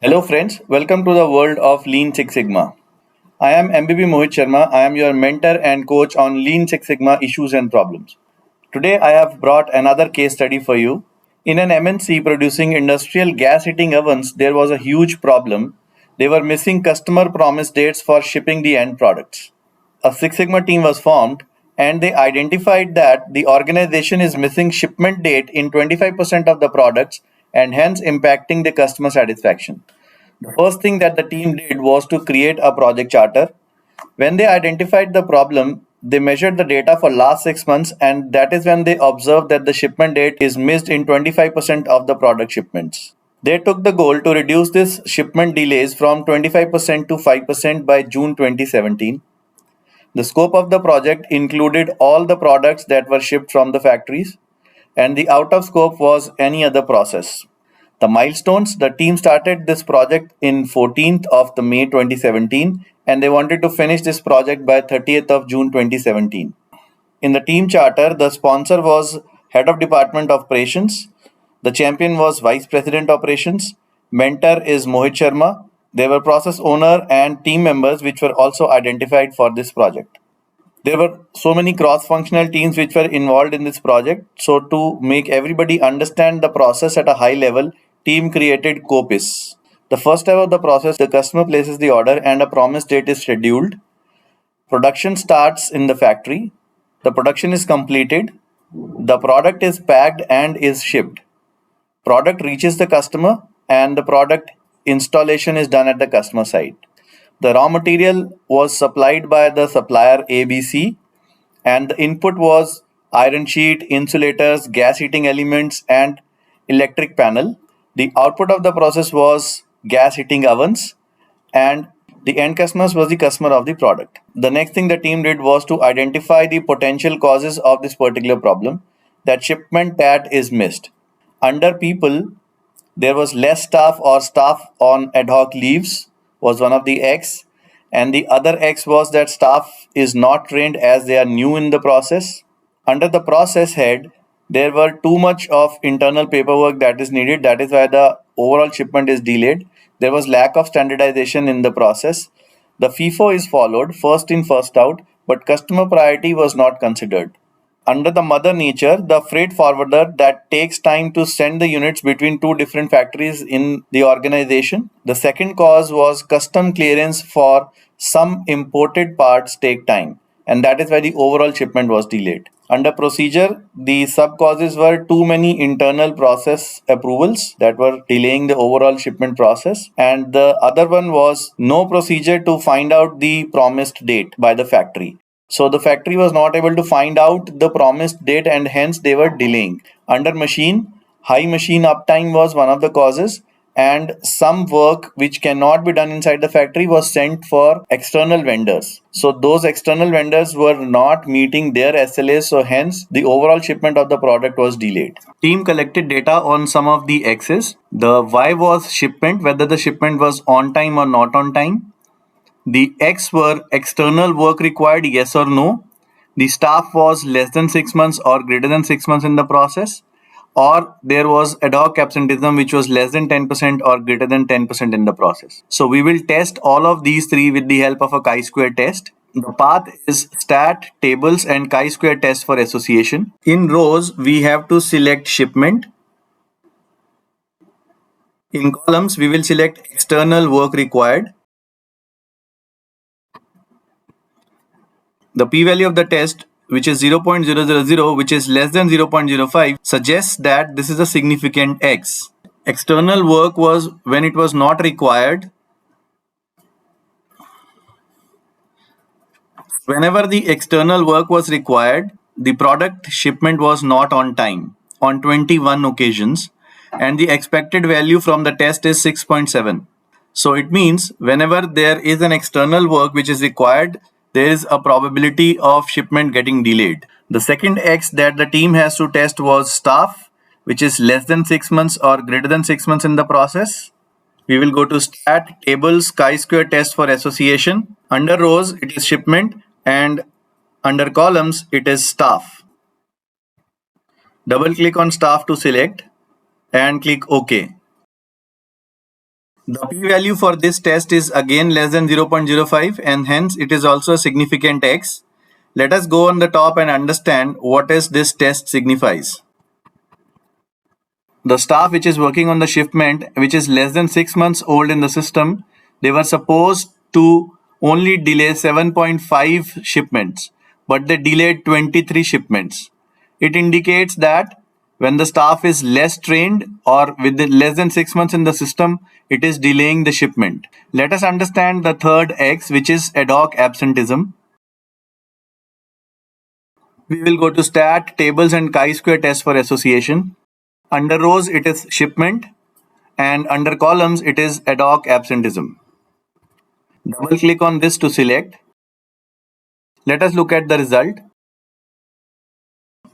Hello friends, welcome to the world of Lean Six Sigma. I am MBB Mohit Sharma. I am your mentor and coach on Lean Six Sigma issues and problems. Today I have brought another case study for you. In an MNC producing industrial gas heating ovens, there was a huge problem. They were missing customer promise dates for shipping the end products. A Six Sigma team was formed and they identified that the organization is missing shipment date in 25% of the products and hence impacting the customer satisfaction. The first thing that the team did was to create a project charter. When they identified the problem, they measured the data for last 6 months, and that is when they observed that the shipment date is missed in 25% of the product shipments. They took the goal to reduce this shipment delays from 25% to 5% by June 2017. The scope of the project included all the products that were shipped from the factories, and the out of scope was any other process. The milestones, the team started this project in 14th of the May 2017 and they wanted to finish this project by 30th of June 2017. In the team charter, the sponsor was Head of Department of Operations, the champion was Vice President Operations, mentor is Mohit Sharma. There were process owner and team members which were also identified for this project. There were so many cross-functional teams which were involved in this project. So to make everybody understand the process at a high level, team created COPIS. The first step of the process, the customer places the order and a promise date is scheduled. Production starts in the factory. The production is completed. The product is packed and is shipped. Product reaches the customer and the product installation is done at the customer site. The raw material was supplied by the supplier ABC and the input was iron sheet, insulators, gas heating elements, and electric panel. The output of the process was gas heating ovens, and the end customers was the customer of the product. The next thing the team did was to identify the potential causes of this particular problem, that shipment that is missed. Under people, there was less staff or staff on ad hoc leaves was one of the X, and the other X was that staff is not trained as they are new in the process. Under the process head, there were too much of internal paperwork that is needed. That is why the overall shipment is delayed. There was lack of standardization in the process. The FIFO is followed, first in, first out, but customer priority was not considered. Under the mother nature, the freight forwarder that takes time to send the units between two different factories in the organization. The second cause was custom clearance for some imported parts take time, and that is why the overall shipment was delayed. Under procedure, the sub causes were too many internal process approvals that were delaying the overall shipment process, and the other one was no procedure to find out the promised date by the factory. So the factory was not able to find out the promised date and hence they were delaying. Under machine, high machine uptime was one of the causes, and some work which cannot be done inside the factory was sent for external vendors. So those external vendors were not meeting their SLAs, so hence the overall shipment of the product was delayed. Team collected data on some of the X's. The Y was shipment, whether the shipment was on time or not on time. The X were external work required, yes or no. The staff was less than 6 months or greater than 6 months in the process. Or there was ad hoc absenteeism which was less than 10% or greater than 10% in the process. So we will test all of these three with the help of a chi-square test. The path is stat, tables and chi-square test for association. In rows, we have to select shipment. In columns, we will select external work required. The p-value of the test, which is 0.000, which is less than 0.05, suggests that this is a significant X. External work was when it was not required. Whenever the external work was required, the product shipment was not on time on 21 occasions, and the expected value from the test is 6.7. So it means whenever there is an external work which is required, there is a probability of shipment getting delayed. The second X that the team has to test was staff, which is less than 6 months or greater than 6 months in the process. We will go to stat, tables, chi-square test for association. Under rows, it is shipment, and under columns, it is staff. Double click on staff to select and click OK. The p-value for this test is again less than 0.05 and hence it is also a significant X. Let us go on the top and understand what is this test signifies. The staff which is working on the shipment which is less than 6 months old in the system, they were supposed to only delay 7.5 shipments, but they delayed 23 shipments. It indicates that when the staff is less trained or with less than 6 months in the system, it is delaying the shipment. Let us understand the third X, which is ad hoc absenteeism. We will go to stat, tables and chi-square test for association. Under rows, it is shipment, and under columns, it is ad hoc absenteeism. Double click on this to select. Let us look at the result.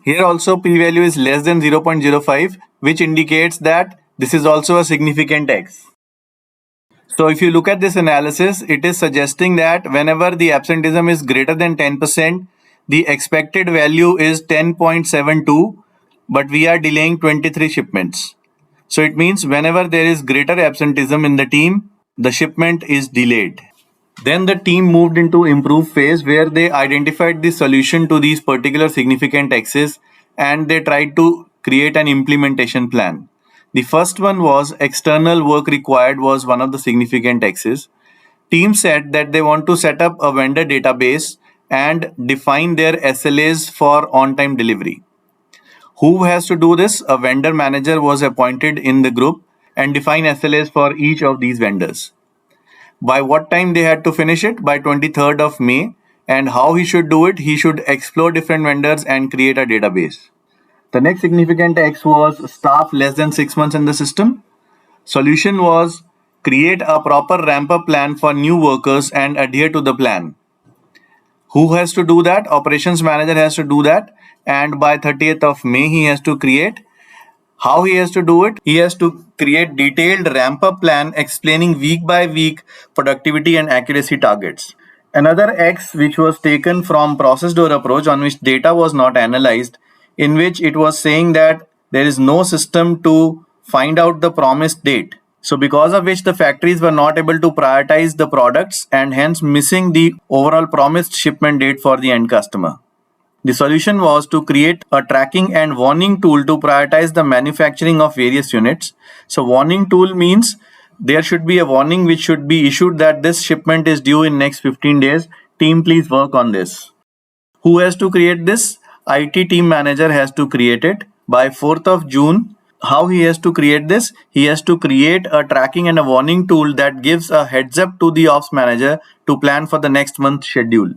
Here also p-value is less than 0.05, which indicates that this is also a significant X. So if you look at this analysis, it is suggesting that whenever the absenteeism is greater than 10%, the expected value is 10.72, but we are delaying 23 shipments. So it means whenever there is greater absenteeism in the team, the shipment is delayed. Then the team moved into improve phase where they identified the solution to these particular significant X's and they tried to create an implementation plan. The first one was external work required was one of the significant X's. Team said that they want to set up a vendor database and define their SLAs for on-time delivery. Who has to do this? A vendor manager was appointed in the group and define SLAs for each of these vendors. By what time they had to finish it? By 23rd of May. And how he should do it? He should explore different vendors and create a database. The next significant X was staff less than 6 months in the system. Solution was create a proper ramp up plan for new workers and adhere to the plan. Who has to do that? Operations manager has to do that. And by 30th of May, he has to create. How he has to do it? He has to create detailed ramp up plan explaining week by week productivity and accuracy targets. Another X which was taken from process door approach on which data was not analyzed, in which it was saying that there is no system to find out the promised date. So because of which the factories were not able to prioritize the products and hence missing the overall promised shipment date for the end customer. The solution was to create a tracking and warning tool to prioritize the manufacturing of various units. So warning tool means there should be a warning which should be issued that this shipment is due in next 15 days. Team, please work on this. Who has to create this? IT team manager has to create it by 4th of June. How he has to create this? He has to create a tracking and a warning tool that gives a heads up to the ops manager to plan for the next month's schedule.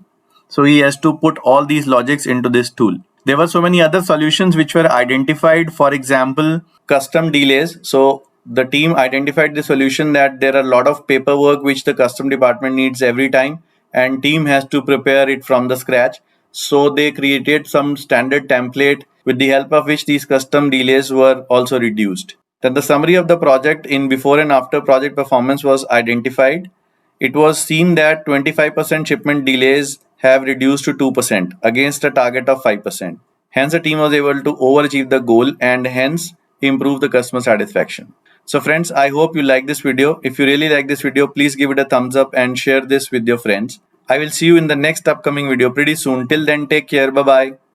So he has to put all these logics into this tool. There were so many other solutions which were identified. For example, custom delays. So the team identified the solution that there are a lot of paperwork which the custom department needs every time and team has to prepare it from the scratch. So they created some standard template with the help of which these custom delays were also reduced. Then the summary of the project in before and after project performance was identified. It was seen that 25% shipment delays have reduced to 2% against a target of 5%. Hence, the team was able to overachieve the goal and hence improve the customer satisfaction. So friends, I hope you like this video. If you really like this video, please give it a thumbs up and share this with your friends. I will see you in the next upcoming video pretty soon. Till then, take care. Bye-bye.